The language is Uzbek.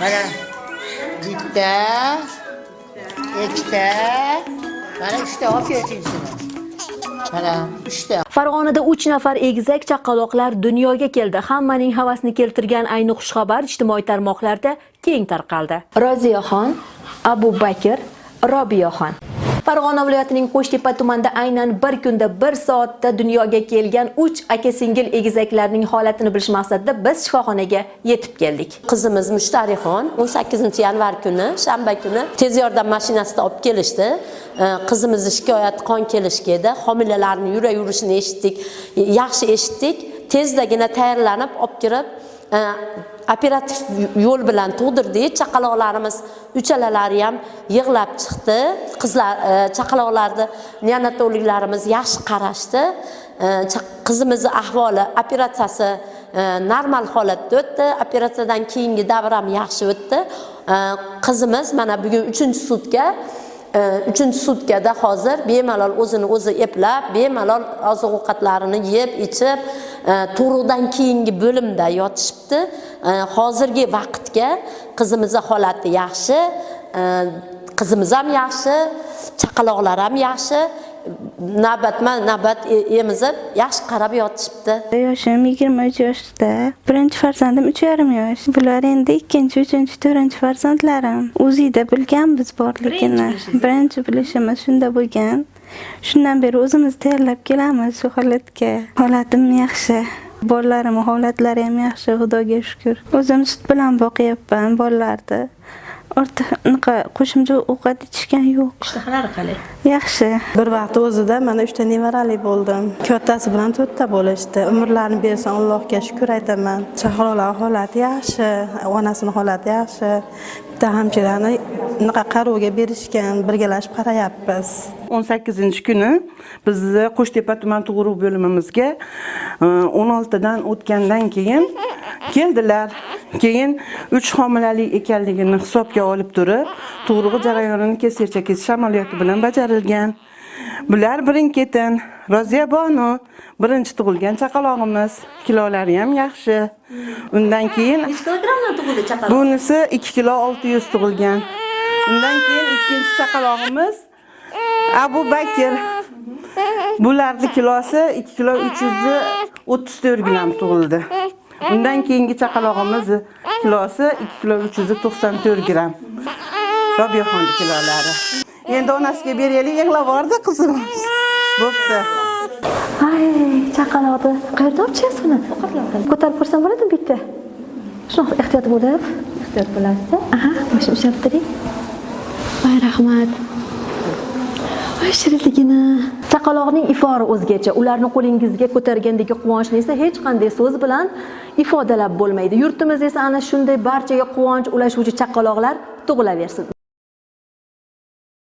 Mana bitta, ikkita, mana uchta ofiyachinsizlar. Mana uchta. Farg'onada 3 nafar egizak chaqaloqlar dunyoga keldi. Hammaning havasini keltirgan ayni xushxabar ijtimoiy tarmoqlarda keng tarqaldi. Roziyaxon, Abu Bakr, Robiyaxon. Farg'ona viloyatining Qo'shtepa tumanida aynan bir kunda 1 soatda dunyoga kelgan 3 aka-singil egizaklarning holatini bilish maqsadida biz shifoxonaga yetib keldik. Qizimiz Mushtarixon 18-yanvar kuni, shanba kuni tez yordam mashinasida olib kelishdi. Qizimiz shikoyat qon kelishga edi. Homilalarning yurishini eshitdik, yaxshi eshitdik. Tezdagina tayyorlanib olib kirib operativ yo'l bilan tug'dirdik. Chaqaloqlarimiz uchalalari ham yig'lab chiqdi. Qizlar chaqaloqlarni neonatologlarimiz yaxshi qarashdi. Qizimizning ahvoli operatsiyasi normal holatda o'tdi. Operatsiyadan keyingi davr ham yaxshi o'tdi. Qizimiz mana bugun 3-sutka 3-sutkada hozir bemalol o'zini o'zi eplab, bemalol oziq-ovqatlarini yeb, ichib, tug'ruqdan keyingi bo'limda yotishibdi. Hozirgi vaqtga qizimizning holati yaxshi, qizimiz ham yaxshi, chaqaloqlar ham yaxshi. Navbat emizib, yaxshi qarab yotishibdi. Yoshim 23 yoshda. Birinchi farzandim 3,5 yosh. Bular endi 2-chi, 3-chi, 4-chi farzandlarim. O'zida bilganmiz borligini. Birinchi bilishimiz shunda bo'lgan. Shundan beri o'zimiz tayyorlab kelamiz shu holatga. Holatim yaxshi. Bolalarimning holatlari ham yaxshi, Xudoga shukr. O'zim sut bilan boqyapman bolalarni. Ortiqcha qo'shimcha ovqat ichgan yo'q. Ishtahalari qalay? Yaxshi. Bir vaqt o'zida mana 3 ta nevarali bo'ldim. Kattasi bilan 4 ta bo'lishdi. Umrlarini bersin Allohga shukr aytaman. Chaqaloqlar holati yaxshi, onasining holati yaxshi. Bitta hamshirani qarovga berishgan, birgalashib qarayapmiz. 18-kuni bizni Qo'shtepa tuman tug'ruq bo'limimizga 16 dan o'tgandan keyin keldilar. Keyin 3 homilalik ekanligini hisobga olib turib, tug'ruq jarayonini kesircha kesish amaliyoti bilan bajarilgan. Bular birin-ketin Roziya Bonu birinchi tug'ilgan chaqalog'imiz, kilolari ham yaxshi. Undan keyin Necha kilogrammdan tug'ildi chaqaloq? Bunisi 2 kilo 600 tug'ilgan. Undan keyin ikkinchi chaqalog'imiz Abu Bakr. Bularning kilosi 2 kilo 334 gram tug'ildi. Undan keyingi chaqalog'imiz kilosi 2 kilo 394 gram. Robiyaxonning kilolari. Endi onasiga beraylik, yig'lab bordi qizimiz. Bo'pti. Ay, chaqaloqni qayerda olib chiqasiz buni? Ko'tarib ko'rsam bo'ladimi bitta? Shunaqa ehtiyot bo'lib, ehtiyot bo'lasiz. Aha, mana ushlab turing. Voy, rahmat. Voy, shirinligini. Chaqaloqning ifori o'zgacha. Ularni qo'lingizga ko'targandagi quvonchni esa hech qanday so'z bilan ifodalab bo'lmaydi. Yurtimiz esa ana shunday barchaga quvonch ulashuvchi chaqaloqlar tug'ilaversin.